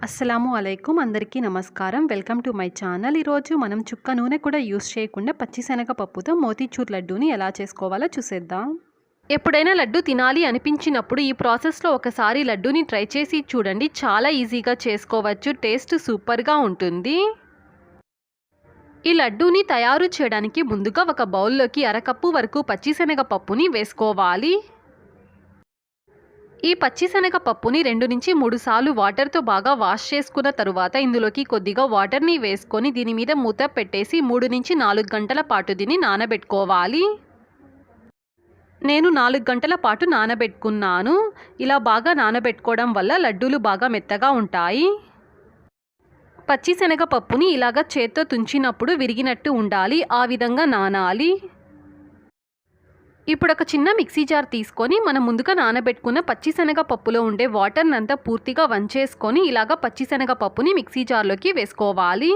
అస్సలాము అలైకుం అందరికీ నమస్కారం. Welcome to my channel. ఈరోజు మనం చుక్క నూనె కూడా యూస్ చేయకుండా పచ్చిశనగ పప్పుతో మోతీచూర్ లడ్డూని ఎలా చేసుకోవాలో చూసేద్దాం. ఎప్పుడైనా లడ్డు తినాలి అనిపించినప్పుడు ఈ ప్రాసెస్లో ఒకసారి లడ్డూని ట్రై చేసి చూడండి. చాలా ఈజీగా చేసుకోవచ్చు. టేస్ట్ సూపర్గా ఉంటుంది. ఈ లడ్డూని తయారు చేయడానికి ముందుగా ఒక బౌల్లోకి అరకప్పు వరకు పచ్చిశనగ పప్పుని వేసుకోవాలి. ఈ పచ్చిశనగ పప్పుని 2 నుంచి 3 సార్లు వాటర్తో బాగా వాష్ చేసుకున్న తరువాత ఇందులోకి కొద్దిగా వాటర్ని వేసుకొని దీని మీద మూత పెట్టేసి 3 నుంచి 4 గంటల పాటు దీన్ని నానబెట్టుకోవాలి. నేను 4 గంటల పాటు నానబెట్టుకున్నాను. ఇలా బాగా నానబెట్టుకోవడం వల్ల లడ్డూలు బాగా మెత్తగా ఉంటాయి. పచ్చిశనగ పప్పుని ఇలాగా చేత్తో తుంచినప్పుడు విరిగినట్టు ఉండాలి. ఆ విధంగా నానాలి. ఇప్పుడు ఒక చిన్న మిక్సీ జార్ తీసుకొని మనం ముందుగా నానబెట్టుకున్న పచ్చిశనగ పప్పులో ఉండే వాటర్ని అంతా పూర్తిగా వంచేసుకొని ఇలాగ పచ్చిశనగ పప్పుని మిక్సీ జార్లోకి వేసుకోవాలి.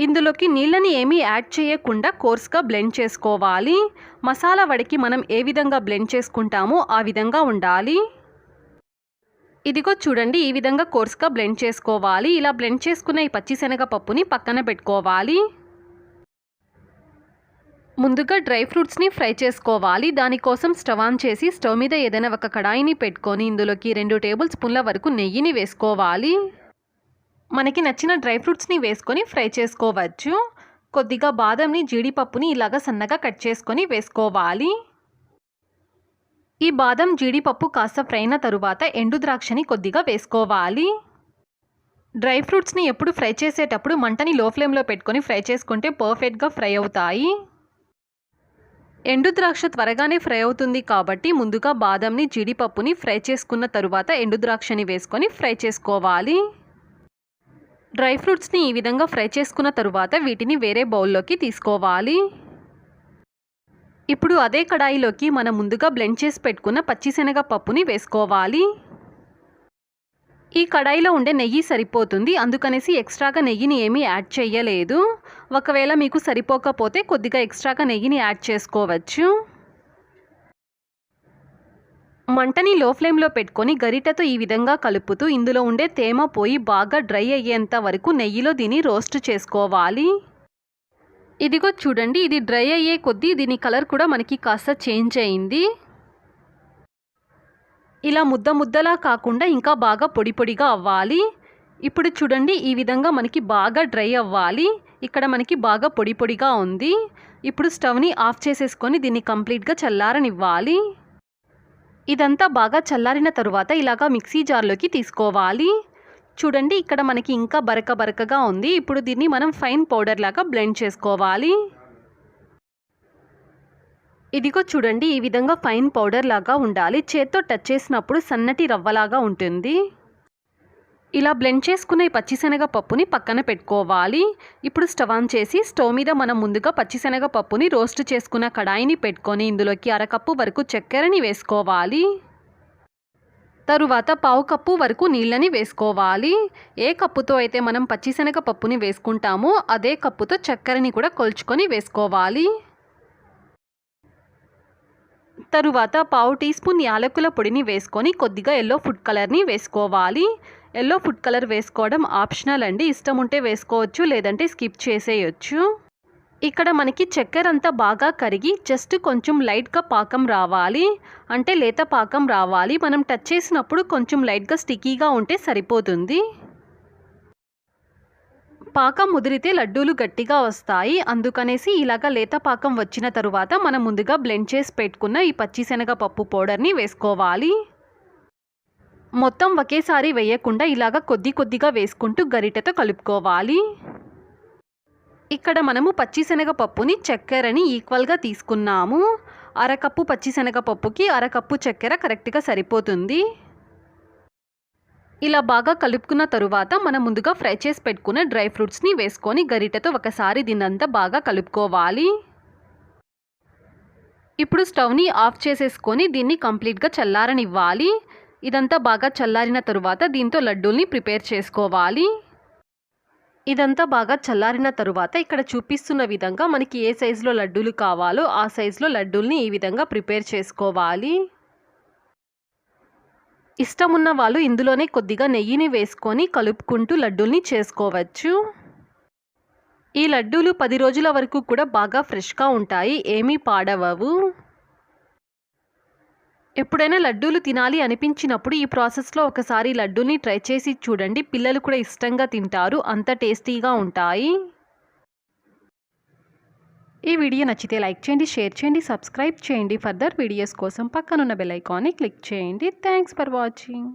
ఇందులోకి నీళ్ళని ఏమీ యాడ్ చేయకుండా కోర్స్గా బ్లెండ్ చేసుకోవాలి. మసాలా వడికి మనం ఏ విధంగా బ్లెండ్ చేసుకుంటామో ఆ విధంగా ఉండాలి. ఇదిగో చూడండి, ఈ విధంగా కోర్స్గా బ్లెండ్ చేసుకోవాలి. ఇలా బ్లెండ్ చేసుకున్న ఈ పచ్చిశనగ పప్పుని పక్కన పెట్టుకోవాలి. ముందుగా డ్రై ఫ్రూట్స్ని ఫ్రై చేసుకోవాలి. దానికోసం స్టవ్ ఆన్ చేసి స్టవ్ మీద ఏదైనా ఒక కడాయిని పెట్టుకొని ఇందులోకి 2 టేబుల్ స్పూన్ల వరకు నెయ్యిని వేసుకోవాలి. మనకి నచ్చిన డ్రై ఫ్రూట్స్ని వేసుకొని ఫ్రై చేసుకోవచ్చు. కొద్దిగా బాదంని, జీడిపప్పుని ఇలాగ సన్నగా కట్ చేసుకొని వేసుకోవాలి. ఈ బాదం, జీడిపప్పు కాస్త ఫ్రై అయిన తరువాత ఎండు ద్రాక్షని కొద్దిగా వేసుకోవాలి. డ్రై ఫ్రూట్స్ని ఎప్పుడు ఫ్రై చేసేటప్పుడు మంటని లో ఫ్లేమ్లో పెట్టుకొని ఫ్రై చేసుకుంటే పర్ఫెక్ట్గా ఫ్రై అవుతాయి. ఎండు ద్రాక్ష త్వరగానే ఫ్రై అవుతుంది కాబట్టి ముందుగా బాదంని, జీడిపప్పుని ఫ్రై చేసుకున్న తరువాత ఎండు ద్రాక్షని వేసుకొని ఫ్రై చేసుకోవాలి. డ్రై ఫ్రూట్స్ని ఈ విధంగా ఫ్రై చేసుకున్న తరువాత వీటిని వేరే బౌల్లోకి తీసుకోవాలి. ఇప్పుడు అదే కడాయిలోకి మనం ముందుగా బ్లెండ్ చేసి పెట్టుకున్న పచ్చిశనగ పప్పుని వేసుకోవాలి. ఈ కడాయిలో ఉండే నెయ్యి సరిపోతుంది. అందుకనేసి ఎక్స్ట్రాగా నెయ్యిని ఏమీ యాడ్ చేయలేదు. ఒకవేళ మీకు సరిపోకపోతే కొద్దిగా ఎక్స్ట్రాగా నెయ్యిని యాడ్ చేసుకోవచ్చు. మంటని లో ఫ్లేమ్లో పెట్టుకొని గరిటెతో ఈ విధంగా కలుపుతూ ఇందులో ఉండే తేమ పోయి బాగా డ్రై అయ్యేంత వరకు నెయ్యిలో దీన్ని రోస్ట్ చేసుకోవాలి. ఇదిగో చూడండి, ఇది డ్రై అయ్యే కొద్దీ దీని కలర్ కూడా మనకి కాస్త చేంజ్ అయింది. ఇలా ముద్ద ముద్దలా కాకుండా ఇంకా బాగా పొడి పొడిగా అవ్వాలి. ఇప్పుడు చూడండి, ఈ విధంగా మనకి బాగా డ్రై అవ్వాలి. ఇక్కడ మనకి బాగా పొడి పొడిగా ఉంది. ఇప్పుడు స్టవ్ని ఆఫ్ చేసేసుకొని దీన్ని కంప్లీట్గా చల్లారనివ్వాలి. ఇదంతా బాగా చల్లారిన తరువాత ఇలాగా మిక్సీ జార్లోకి తీసుకోవాలి. చూడండి, ఇక్కడ మనకి ఇంకా బరక బరకగా ఉంది. ఇప్పుడు దీన్ని మనం ఫైన్ పౌడర్ లాగా బ్లెండ్ చేసుకోవాలి. ఇదిగో చూడండి, ఈ విధంగా ఫైన్ పౌడర్ లాగా ఉండాలి. చేత్తో టచ్ చేసినప్పుడు సన్నటి రవ్వలాగా ఉంటుంది. ఇలా బ్లెండ్ చేసుకున్న ఈ పచ్చిశనగ పప్పుని పక్కన పెట్టుకోవాలి. ఇప్పుడు స్టవ్ ఆన్ చేసి స్టవ్ మీద మనం ముందుగా పచ్చిశనగ పప్పుని రోస్ట్ చేసుకున్న కడాయిని పెట్టుకొని ఇందులోకి అరకప్పు వరకు చక్కెరని వేసుకోవాలి. తరువాత పావు కప్పు వరకు నీళ్ళని వేసుకోవాలి. ఏ కప్పుతో అయితే మనం పచ్చిశనగ పప్పుని వేసుకుంటామో అదే కప్పుతో చక్కెరని కూడా కొలుచుకొని వేసుకోవాలి. తరువాత పావు టీ స్పూన్ యాలకుల పొడిని వేసుకొని కొద్దిగా ఎల్లో ఫుడ్ కలర్ని వేసుకోవాలి. ఎల్లో ఫుడ్ కలర్ వేసుకోవడం ఆప్షనల్ అండి. ఇష్టం ఉంటే వేసుకోవచ్చు, లేదంటే స్కిప్ చేసేయచ్చు. ఇక్కడ మనకి చక్కెర అంతా బాగా కరిగి జస్ట్ కొంచెం లైట్గా పాకం రావాలి. అంటే లేత పాకం రావాలి. మనం టచ్ చేసినప్పుడు కొంచెం లైట్గా స్టిక్కీగా ఉంటే సరిపోతుంది. పాకం ముదిరితే లడ్డూలు గట్టిగా వస్తాయి. అందుకనేసి ఇలాగ లేత పాకం వచ్చిన తరువాత మనం ముందుగా బ్లెండ్ చేసి పెట్టుకున్న ఈ పచ్చిశనగ పప్పు పౌడర్ని వేసుకోవాలి. మొత్తం ఒకేసారి వేయకుండా ఇలాగ కొద్ది కొద్దిగా వేసుకుంటూ గరిటెతో కలుపుకోవాలి. ఇక్కడ మనము పచ్చిశనగ పప్పుని చక్కెరని ఈక్వల్గా తీసుకున్నాము. అరకప్పు పచ్చిశనగ పప్పుకి అరకప్పు చక్కెర కరెక్ట్గా సరిపోతుంది. ఇలా బాగా కలుపుకున్న తరువాత మనం ముందుగా ఫ్రై చేసి పెట్టుకున్న డ్రై ఫ్రూట్స్ని వేసుకొని గరిటెతో ఒకసారి దీన్నంతా బాగా కలుపుకోవాలి. ఇప్పుడు స్టవ్ని ఆఫ్ చేసేసుకొని దీన్ని కంప్లీట్గా చల్లారనివ్వాలి. ఇదంతా బాగా చల్లారిన తరువాత దీంతో లడ్డూల్ని ప్రిపేర్ చేసుకోవాలి. ఇదంతా బాగా చల్లారిన తరువాత ఇక్కడ చూపిస్తున్న విధంగా మనకి ఏ సైజులో లడ్డూలు కావాలో ఆ సైజులో లడ్డూల్ని ఈ విధంగా ప్రిపేర్ చేసుకోవాలి. ఇష్టం ఉన్న వాళ్ళు ఇందులోనే కొద్దిగా నెయ్యిని వేసుకొని కలుపుకుంటూ లడ్డూల్ని చేసుకోవచ్చు. ఈ లడ్డూలు 10 రోజుల వరకు కూడా బాగా ఫ్రెష్గా ఉంటాయి, ఏమీ పాడవవు. ఎప్పుడైనా లడ్డూలు తినాలి అనిపించినప్పుడు ఈ ప్రాసెస్లో ఒకసారి లడ్డూని ట్రై చేసి చూడండి. పిల్లలు కూడా ఇష్టంగా తింటారు, అంత టేస్టీగా ఉంటాయి. ఈ వీడియో నచ్చితే లైక్ చేయండి, షేర్ చేయండి, సబ్స్క్రైబ్ చేయండి. ఫర్దర్ వీడియోస్ కోసం పక్కనున్న బెల్ ఐకాన్ని క్లిక్ చేయండి. Thanks for watching.